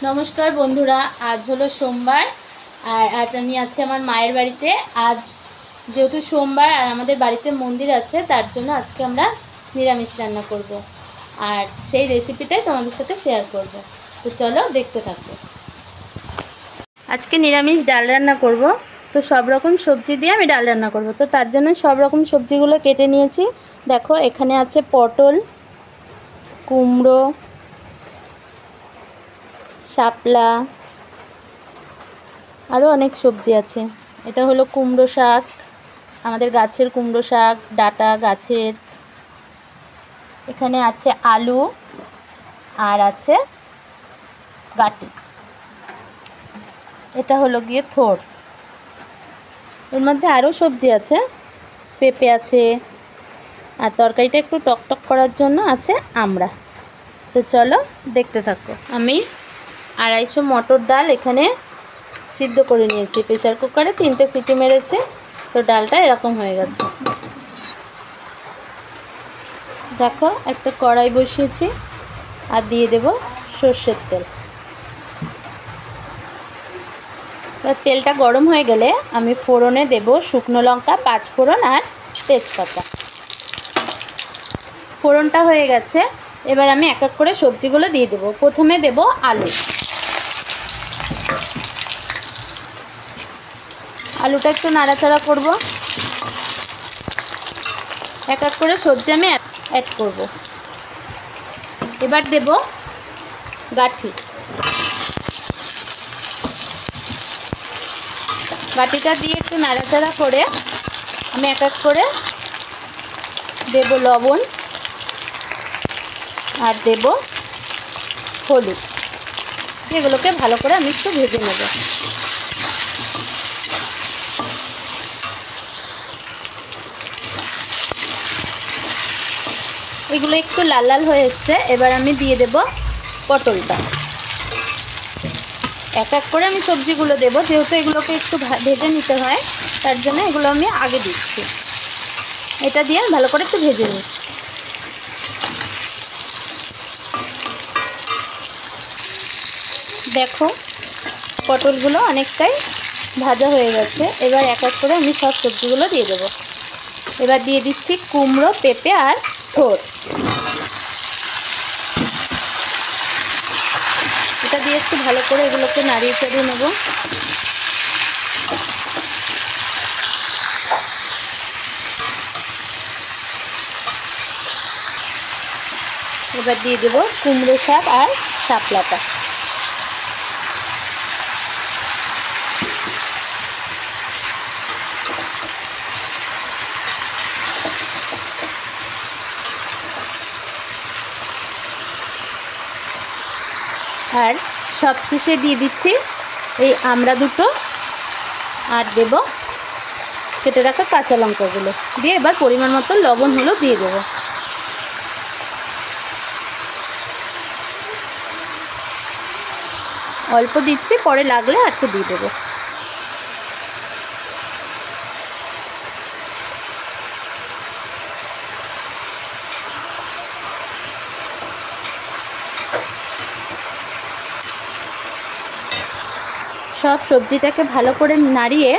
नमस्कार बंधुरा आज हलो सोमवार और आज आमी आछि आमार मायेर बाड़ीते। आज जेहेतु सोमवार और आमादेर बाड़ीते मंदिर आछे तार जोन्नो आजके आमरा निरामिष रान्ना करब और सेई रेसिपिटाई तोमादेर साथे शेयर करब। तो चलो देखते थाको। आजके निरामिष डाल रान्ना करब। तो सब रकम सब्जी दिये आमी डाल रान्ना करब। तो तार जोन्नो सब रकम सब्जिगुलो केटे नियेछि। देखो एखाने आछे पटल, कुमड़ो, शापला आरो अनेक सब्जी आछे। एटा हलो कुमड़ो शाक, आमादेर गाछेर कुमड़ो शाक, डाटा गाछेर। एखाने आछे आलू और आछे गाटी। एटा हलो गिये थोर। एर मध्य आरो सब्जी आछे, पेঁপে आछे और तरकारिटा एकटु टकटक करार जोन्नो आछे आमड़ा। तो चलो देखते थाको। आमी 250 मटर डाल एखाने सिद्ध करे निয়েছি प्रेसार कुकारे 3টে সিটি মেরেছে। तो डालटा এরকম হয়ে গেছে। দেখো একটা কড়াই বসিয়েছি আর দিয়ে দেব সরষের তেল। তো তেলটা গরম হয়ে গেলে আমি ফোড়নে দেব শুকনো লঙ্কা, পাঁচ ফোড়ন আর তেজপাতা। ফোড়নটা হয়ে গেছে, এবার আমি এক এক করে সবজিগুলো দিয়ে দেব। প্রথমে দেব আলু। आलूटा एकटु नाड़ाचाड़ा करब। एक एक करे सब्जी आमि ऐड करब। एबार देब गाठी। गाठीटा दिए एकटु नाड़ाचाड़ा करे आमि एक एक करे देब लवण और देब हलुद। एगुलोके भालो करे आमि एकटु भेजे नेब। एगुलो एकटु लाल लाल हये एसेছে। एबार आमी दिए देब पटलटा। एक एक करे आमी सब्जिगुलो देब, जेहेतु एगुलोके एकटु भेजे निते हय तार जोन्नो एगुलो आमी आगे दिচ্ছি। এটা দিয়ে আমি ভালো করে একটু ভেজে নিই। দেখো পটলগুলো অনেকটাই ভাজা হয়ে গেছে। এবার এক এক করে আমি সব সবজিগুলো দিয়ে দেব। এবার দিয়ে দিচ্ছি কুমড়ো, পেঁপে আর থোর। এটা দিয়ে একটু ভালো করে এগুলোকে নাড়িয়ে চাড়িয়ে নেব। এবার দিয়ে দেব কুমড়ো শাক আর শাপলাটা। আর সবশেষে দিয়ে দিচ্ছি এই আমড়া দুটো আর দেব কেটে রাখা কাঁচা লঙ্কাগুলো দিয়ে এবার পরিমাণ মতো লবণ হলো দিয়ে দেব। অল্প দিচ্ছি, পরে লাগলে একটু দিয়ে দেব। सब सब्जीटाके भालो करे नाड़िए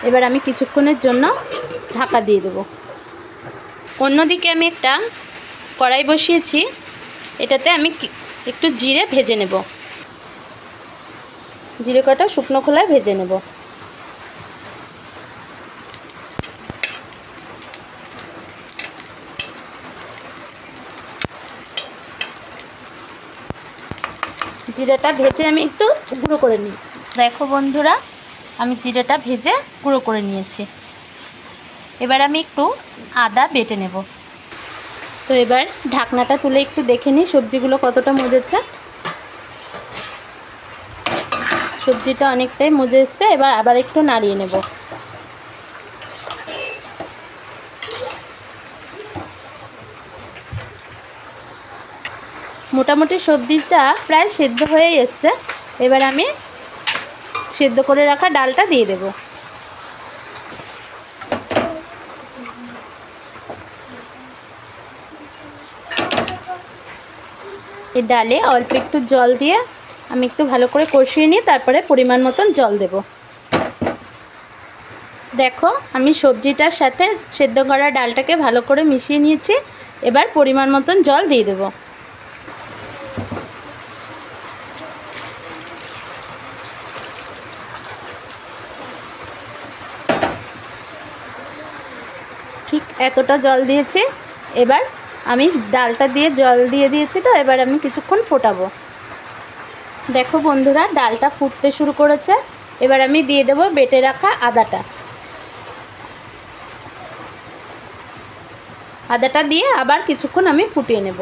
एबार आमी किछुक्षणेर जोन्नो ढाका दिए देब। अन्यदिके आमी एकटा कड़ाई बसिएछि, एटाते आमी एकटु जिरे भेजे नेब। जिरे कटा शुकनो खोलाय भेजे नेब। जिरेटा भेजे आमी एकटु गुঁড়ো करे निই। देखो बंधुरा आमी जिरेटा भेजे गुঁড়ো করে নিয়েছি। এবার আমি একটু আদা বেটে নেব। তো এবার ঢাকনাটা তুলে একটু দেখে নিই সবজিগুলো কতটা মজেছে। সবজিটা অনেকটাই মজে এসেছে। এবার আবার একটু নাড়িয়ে নেব। মোটামুটি সবজিটা প্রায় সিদ্ধ হয়ে এসেছে। এবার আমি সিদ্ধ করে রাখা ডালটা দিয়ে দেব। এই ডালে অল্প একটু জল দিয়ে আমি একটু ভালো করে কষিয়ে নিয়ে তারপরে পরিমাণ মতন জল দেব। দেখো আমি সবজিটার সাথে সেদ্ধ করা ডালটাকে ভালো করে মিশিয়ে নিয়েছি। এবার পরিমাণ মতন জল দিয়ে দেব। ঠিক এতটা জল দিয়েছি। এবার আমি ডালটা দিয়ে জল দিয়ে দিয়েছি, তো এবার আমি কিছুক্ষণ ফোটাবো। দেখো বন্ধুরা ডালটা ফুটতে শুরু করেছে। এবার আমি দিয়ে দেব বেটে রাখা আদাটা দিয়ে আবার কিছুক্ষণ আমি ফুটিয়ে নেব।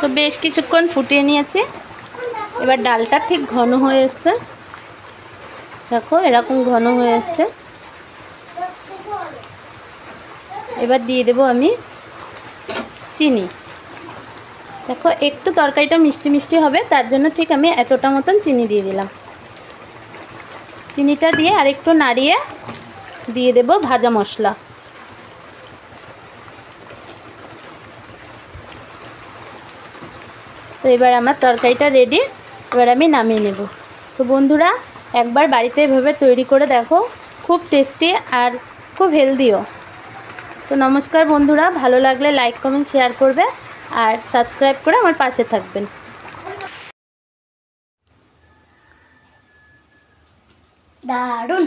তো বেশ কিছুক্ষণ ফুটিয়ে নিয়েছি। এবার ডালটা ঠিক ঘন হয়ে এসছে, দেখো এরকম ঘন হয়ে এসছে। এবার দিয়ে দেব আমি চিনি। দেখো একটু তরকারিটা মিষ্টি মিষ্টি হবে, তার জন্য ঠিক আমি এতটা মতন চিনি দিয়ে দিলাম। চিনিটা দিয়ে আরেকটু নাড়িয়ে দিয়ে দেব ভাজা মশলা। তো এবার আমার তরকারিটা রেডি। এবার আমি নামিয়ে নেব। তো বন্ধুরা একবার বাড়িতে এভাবে তৈরি করে দেখো, খুব টেস্টি আর খুব হেলদিও। তো নমস্কার বন্ধুরা, ভালো লাগলে লাইক কমেন্ট শেয়ার করবে আর সাবস্ক্রাইব করে আমার পাশে থাকবেন। দারুণ।